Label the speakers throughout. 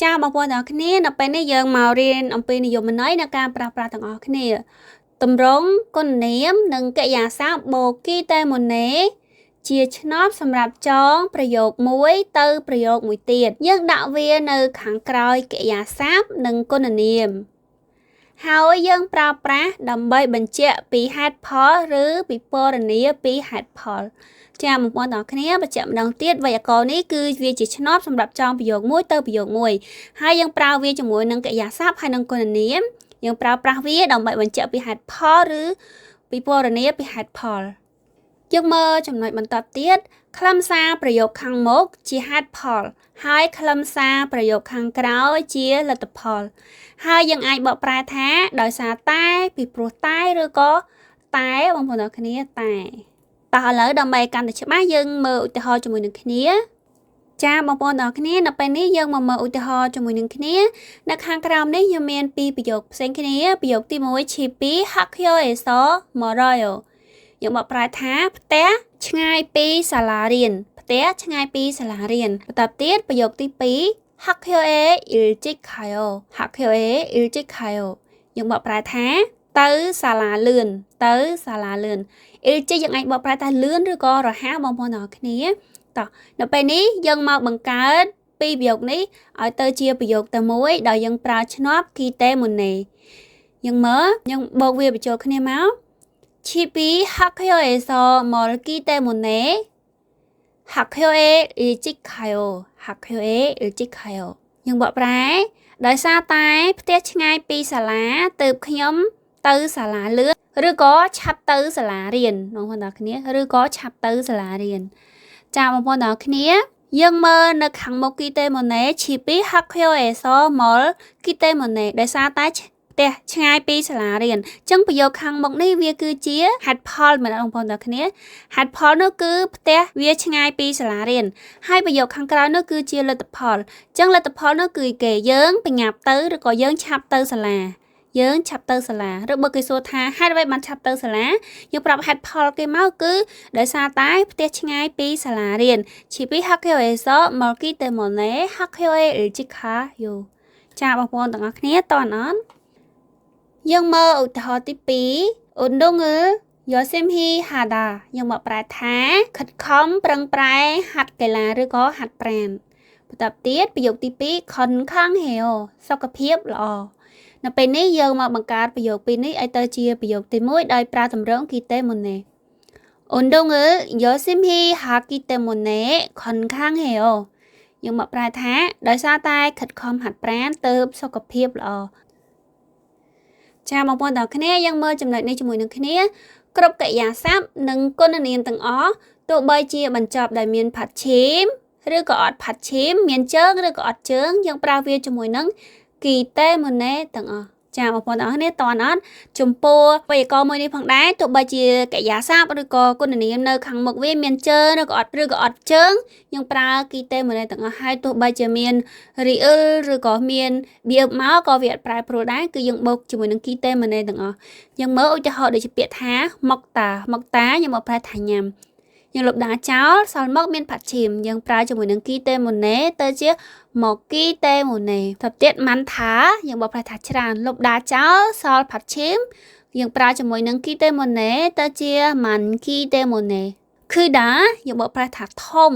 Speaker 1: ចាបងប្អូនទាំងអស់គ្នានៅពេលនេះយើងមករៀនអំពីនិយមន័យនៃការប្រើប្រាស់ទាំងអស់គ្នាតម្រង់គុណនាមនិងកិរិយាសព្ទបូគីតេម៉ូណេជាឆ្នោតសម្រាប់ចងប្រយោគមួយទៅប្រយោគមួយទៀតយើងដាក់វានៅខាងក្រោយកិរិយាសព្ទនិងគុណនាមហើយយើងប្រើប្រាស់ដើម្បីបញ្ជាក់ពីហេតុផលឬពិពណ៌នាពីហេតុផលចាបងប្អូនទាំងអស់គ្នាបញ្ជាក់ម្ដងទៀតវេយ្យាករណ៍នេះគឺវាជាឆ្នោតសម្រាប់ចងប្រយោគមួយទៅប្រយោគមួយហើយយើងប្រើវាជាមួយនឹងកិរិយាសព្ទហើយនឹងគុណនាមយើងប្រើប្រាស់វាដើម្បីបញ្ជាក់ពីហេតុផលឬពិពណ៌នាពីហេតុផលយើងមើលចំណុចបន្តទៀតខ្លឹមសារប្រយោគខាងមុខជាហេតុផលហើយខ្លឹមសារប្រយោគខាងក្រោយជាលទ្ធផលហើយយើងអាចបកប្រែថាដោយសារតែពីព្រោះតែឬក៏តែបងប្អូនទាំងគ្នាតែតោះឥឡូវដើម្បីកាន់តែច្បាស់យើងមើលឧទាហរណ៍ជាមួយនឹងគ្នាចាបងប្អូនទាំងគ្នានៅពេលនេះយើងមកមើលឧទាហរណ៍ជាមួយនឹងគ្នានៅខាងក្រោមនេះយើងមានពីរប្រយោគផ្សេងគ្នាប្រយោគទី1 Chipi Hakyo Eso Moroyo យើងបកប្រែថាផ្ទះឆ្ងាយពីសាលារៀនផ្ទះឆ្ងាយពីសាលារៀនបន្តទៀតប្រយោគទី2 Hakyo e ilchik kayo Hakyo e ilchik kayo យើងបកប្រែថាទៅសាលាលឿនទៅសាលាលឿនilchik យើងអាចបកប្រែថាលឿនឬក៏រហ័សបងប្អូនទាំងគ្នាតោះនៅពេលនេះយើងមកបង្កើតពីរប្រយោគនេះឲ្យទៅជាប្រយោគតែមួយដោយយើងប្រើឆ្នោតគីតេម៉ូណេយើងមើលយើងបូកវាបញ្ចូលគ្នាមក Chipi 학교에서 멀기 때문에 학교에 일찍 가요. 학교에 일찍 가요. យើងបកប្រែដោយសារតែផ្ទះឆ្ងាយពីសាលាទើបខ្ញុំទៅសាលាលឿនឬក៏ឆាប់ទៅសាលារៀនបងប្អូនទាំងគ្នាឬក៏ឆាប់ទៅសាលារៀនចាបងប្អូនទាំងគ្នាយើងមើលនៅខាងមុខគីតេម៉ូណេ Chipi 학교에서 멀기 때문에 ដោយសារតែផ្ទះឆ្ងាយពីសាលារៀនអញ្ចឹងប្រយោគខាងមុខនេះវាគឺជាហេតុផលមែនបងប្អូនទាំងគ្នាហេតុផលនោះគឺផ្ទះវាឆ្ងាយពីសាលារៀនហើយប្រយោគខាងក្រោយនោះគឺជាលទ្ធផលអញ្ចឹងលទ្ធផលនោះគឺគេយើងបញ្ញាប់ទៅឬក៏យើងឆាប់ទៅសាលាយើងឆាប់ទៅសាលាឬបើគេសួរថាហេតុអ្វីបានឆាប់ទៅសាលាយើងប្រាប់ហេតុផលគេមកគឺដោយសារតែផ្ទះឆ្ងាយពីសាលារៀន Chipi 학교에서 멀기 때문에 학교에 일찍 가요 ចាបងប្អូនទាំងអស់គ្នាតើអត់យើងមើលឧទាហរណ៍ទី2 운동을 열심히 하다 យើងមកប្រែថាខិតខំប្រឹងប្រែងហាត់កីឡាឬក៏ហាត់ប្រាណបន្តទៀតប្រយោគទី2 건강해요 សុខភាពល្អនៅពេលនេះយើងមកបង្កើតប្រយោគពីរនេះឲ្យទៅជាប្រយោគទី1ដោយប្រើតម្រងគីតេម៉ូណេ 운동을 열심히 하기 때문에 건강해요 យើងមកប្រែថាដោយសារតែខិតខំហាត់ប្រាណទើបសុខភាពល្អចាបងប្អូនទាំងគ្នាយើងមើលចំណុចនេះជាមួយនឹងគ្នាគ្រប់កិរិយាសព្ទនិងគុណនាមទាំងអស់ទោះបីជាបញ្ចប់ដោយមានផាត់ឈីមឬក៏អត់ផាត់ឈីមមានជើងឬក៏អត់ជើងយើងប្រើវាជាមួយនឹងគីតេម៉ូណេទាំងអស់ចាបងប្អូនទាំងអស់គ្នាតើអត់ចំពោះវេយ្យាករណ៍មួយនេះផងដែរទោះបីជាកិរិយាសព្ទឬក៏គុណនាមនៅខាងមុខវាមានជើងឬក៏អត់ជើងយើងប្រើគីតេម៉ូណេទាំងអស់ហើយទោះបីជាមានរីអ៊ឺលឬក៏មានបៀបមកក៏វាអត់ប្រែប្រួលដែរគឺយើងបូកជាមួយនឹងគីតេម៉ូណេទាំងអស់យើងមើលឧទាហរណ៍ដូចជាពាក្យថាមកតាយើងមកប្រែថាញ៉ាំយើងលុបដាចោលសល់មកមានផាត់ឈីមយើងប្រើជាមួយនឹងគីតេម៉ូណេទៅជាមកគីតេម៉ូណេទៅទៀតម៉ាន់ថាយើងបកប្រែថាច្រើនលុបដាចោលសល់ផាត់ឈីមយើងប្រើជាមួយនឹងគីតេម៉ូណេទៅជាម៉ាន់គីតេម៉ូណេគឺដែរយើងបកប្រែថាធំ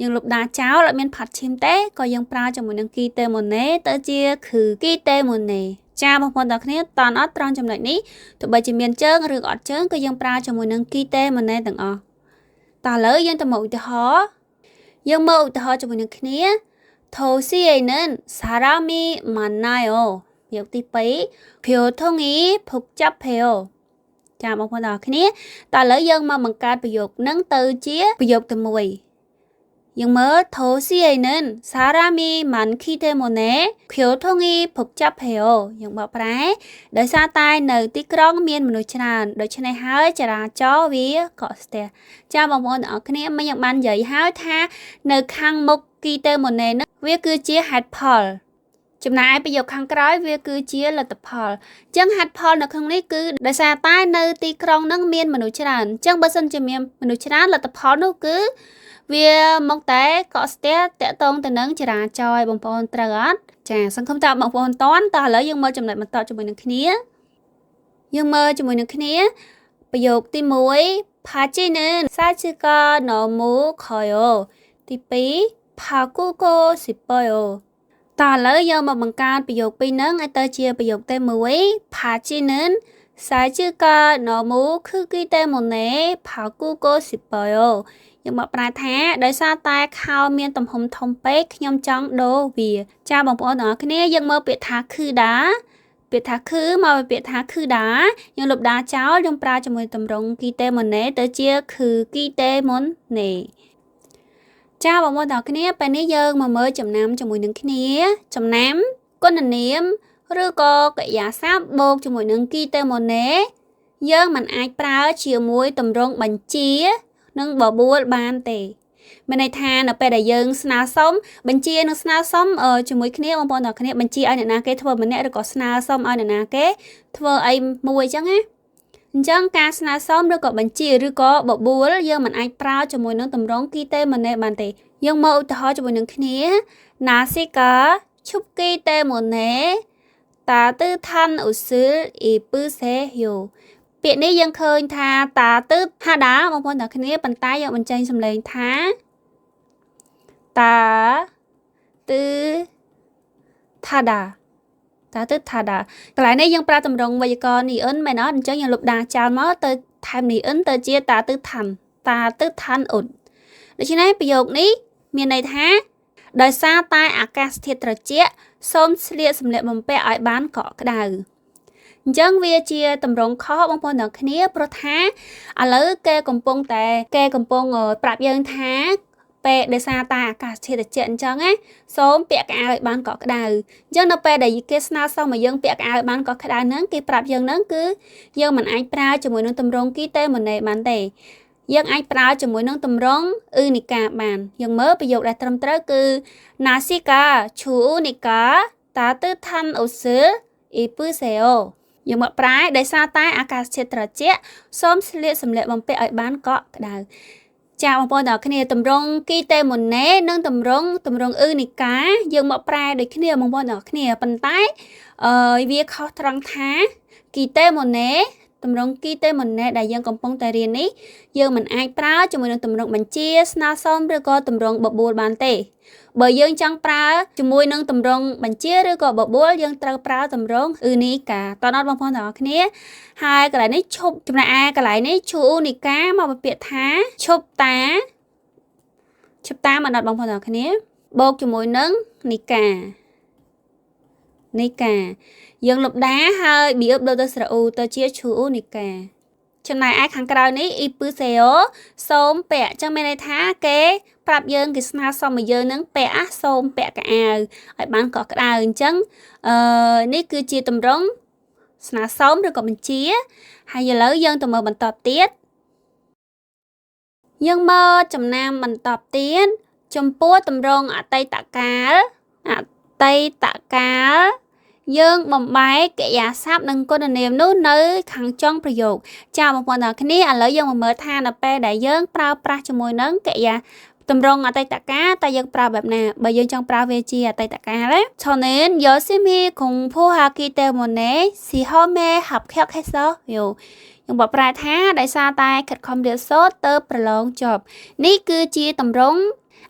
Speaker 1: យើងលុបដាចោលអត់មានផាត់ឈីមទេក៏យើងប្រើជាមួយនឹងគីតេម៉ូណេទៅជាគឺគីតេម៉ូណេចាបងប្អូនទាំងគ្នាតើអត់ត្រង់ចំណុចនេះទោះបីជាមានជើងឬអត់ជើងក៏យើងប្រើជាមួយនឹងគីតេម៉ូណេទាំងអស់តើឥឡូវយើងទៅមកឧទាហរណ៍យើងមើលឧទាហរណ៍ជាមួយនឹងគ្នា도시에는 사람이 많아요.ប្រយោគទី2 교통이 복잡해요. ចាបងប្អូនទាំងគ្នាតើឥឡូវយើងមកបង្កើតប្រយោគនឹងទៅជាប្រយោគទី1យើងមើល도시에는 사람이 많기 때문에 교통이 복잡해요. យើងបកប្រែដោយសារតែនៅទីក្រុងមានមនុស្សច្រើនដូច្នេះហើយចរាចរណ៍វាក៏ស្ទះចាបងប្អូនទាំងគ្នាមិញយើងបាននិយាយហើយថានៅខាងមុខគីតេម៉ូណេនេះវាគឺជាហេតុផលចំណែកប្រយោគខាងក្រោយវាគឺជាលទ្ធផលអញ្ចឹងហេតុផលនៅក្នុងនេះគឺដោយសារតែនៅទីក្រុងនឹងមានមនុស្សច្រើនអញ្ចឹងបើសិនជាមានមនុស្សច្រើនលទ្ធផលនោះគឺ វាមកតែកកស្ទះតាក់ទងទៅនឹងចរាចរណ៍បងប្អូនត្រូវអត់ចាសង្ឃឹមថាបងប្អូនតន់តោះឥឡូវយើងមើលចំណុចបន្តជាមួយនឹងគ្នាយើងមើលជាមួយនឹងគ្នាប្រយោគទី1 바지는 사이즈가 너무 커요. ទី2 바꾸고 싶어요. តោះឥឡូវយើងមកបង្កើតប្រយោគពីរហ្នឹងឲ្យទៅជាប្រយោគទី1 바지는 사이즈가 너무 크기 때문에 바꾸고 싶어요. យើងមកប្រែថាដោយសារតែខោមានទំហំធំពេកខ្ញុំចង់ដូរវាចាបងប្អូនទាំងអស់គ្នាយើងមើលពាក្យថាគឺដាពាក្យថាគឺមកពីពាក្យថាគឺដាយើងលុបដាចោលយើងប្រើជាមួយតម្រងគីតេម៉ូណេទៅជាគឺគីតេម៉ូណេចាបងប្អូនទាំងអស់គ្នាពេលនេះយើងមកមើលចំណាំជាមួយនឹងគ្នាចំណាំគុណនាមឬក៏កិរិយាសព្ទបូកជាមួយនឹងគីតេម៉ូណេយើងមិនអាចប្រើជាមួយតម្រងបញ្ជានិងបបួលបានទេមានន័យថានៅពេលដែលយើងស្នើសុំបញ្ជានិងស្នើសុំជាមួយគ្នាបងប្អូនទាំងគ្នាបញ្ជាឲ្យអ្នកណាគេធ្វើម្នាក់ឬក៏ស្នើសុំឲ្យអ្នកណាគេធ្វើអីមួយអញ្ចឹងណាអញ្ចឹងការស្នើសុំឬក៏បញ្ជាឬក៏បបួលយើងមិនអាចប្រើជាមួយនឹងតម្រងគីតេម៉ូណេបានទេយើងមកឧទាហរណ៍ជាមួយនឹងគ្នា 나시가 춥기 때문에 따뜻한 옷을 입으세요 ពាក្យនេះយើងឃើញថាតាទឹកថាដាបងប្អូនទាំងគ្នាប៉ុន្តែយើងបញ្ចេញសំឡេងថាតាទឺថាដាតាទឺថាដាកន្លែងនេះយើងប្រើតម្រងវេយ្យាករណ៍នីអ៊ុនមែនអត់អញ្ចឹងយើងលុបដាចោលមកទៅថែមនីអ៊ុនទៅជាតាទឺថាន់តាទឺថាន់អ៊ុនដូច្នេះប្រយោគនេះមានន័យថាដោយសារតែអាកាសធាតុត្រជាក់សូមស្លៀកសម្លៀកបំពាក់ឲ្យបានកក់ក្ដៅអញ្ចឹងវាជាតម្រងខុសបងប្អូនទាំងគ្នាព្រោះថាឥឡូវគេកំពុងប្រាប់យើងថាពេលដោយសារតែអាកាសធាតុត្រជាក់អញ្ចឹងណាសូមពាក់កៅអៅឲ្យបានកក់ក្ដៅអញ្ចឹងនៅពេលដែលគេស្នើសុំឲ្យយើងពាក់កៅអៅឲ្យបានកក់ក្ដៅហ្នឹងគេប្រាប់យើងហ្នឹងគឺយើងមិនអាចប្រើជាមួយនឹងតម្រងគីតេម៉ូណេបានទេយើងអាចប្រើជាមួយនឹងតម្រងអ៊ឺនីកាបានយើងមើលប្រយោគដែលត្រឹមត្រូវគឺ 나시가 추우니까 따뜻한 옷을 입으세요 យើងមកប្រែដោយសារតែអាកាសធាតុត្រជាក់សូមស្លៀកសម្លៀកបំពាក់ឲ្យបានកក់ក្ដៅចាបងប្អូនទាំងគ្នាតម្រងគីតេម៉ូណេនិងតម្រងអ៊ឺនីកាយើងមកប្រែដូចគ្នាបងប្អូនទាំងគ្នាប៉ុន្តែវាខុសត្រង់ថាគីតេម៉ូណេតម្រងគីតេម៉ូណេដែលយើងកំពុងតែរៀននេះយើងមិនអាចប្រើជាមួយនឹងតម្រងបញ្ជាស្នើសុំឬក៏តម្រងបបួលបានទេបើយើងចង់ប្រើជាមួយនឹងតម្រងបញ្ជាឬក៏បបួលយើងត្រូវប្រើតម្រងអ៊ឺនីកាតើអត់បងប្អូនទាំងអស់គ្នាហើយកន្លែងនេះឈប់ចំណែកឯកន្លែងនេះឈូអ៊ូនីកាមកពាក្យថាឈប់តាមកដល់បងប្អូនទាំងអស់គ្នាបូកជាមួយនឹងនីកាយើងលុបដាហើយបៀបដូចទៅស្រអ៊ូទៅជាឈូអ៊ូនីកាចំណែកឯខាងក្រៅនេះអ៊ីពឺសេអូសូមពាក់អញ្ចឹងមានន័យថាគេប្រាប់យើងគេស្នើសុំឲ្យយើងនឹងពាក់សូមពាក់កៅអៅឲ្យបានកក់ក្ដៅអញ្ចឹងនេះគឺជាតម្រងស្នើសុំឬក៏បញ្ជាហើយឥឡូវយើងទៅមើលបន្តទៀតយើងមើលចំណាំបន្តទៀតចំពោះតម្រងអតីតកាលយើងបំបែកកិរិយាសព្ទនិងគុណនាមនោះនៅខាងចុងប្រយោគចាបងប្អូនទាំងគ្នាឥឡូវយើងមកមើលថានៅពេលដែលយើងប្រើប្រាស់ជាមួយនឹងកិរិយាតម្រងអតីតកាលតើយើងប្រើបែបណាបើយើងចង់ប្រើវាជាអតីតកាល저는 열심히 공부하기 때문에 시험에 합격했어요 យើងបកប្រែថាដោយសារតែខិតខំរៀនសូត្រទៅប្រឡងចប់នេះគឺជាតម្រង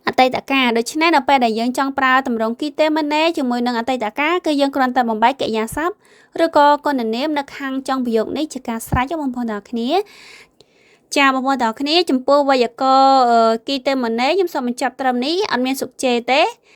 Speaker 1: អតីតកាលដូច្នេះនៅពេលដែលយើងចង់ប្រើតម្រងគីតេម៉ូណេជាមួយនឹងអតីតកាលគឺយើងគ្រាន់តែបំបែកកិរិយាសព្ទឬក៏គុណនាមនៅខាងចុងប្រយោគនេះជាការស្រេចបងប្អូនទាំងគ្នាចាបងប្អូនទាំងគ្នាចំពោះវេយ្យាករណ៍គីតេម៉ូណេខ្ញុំសូមបញ្ចប់ត្រឹមនេះអត់មានសុខជេរទេ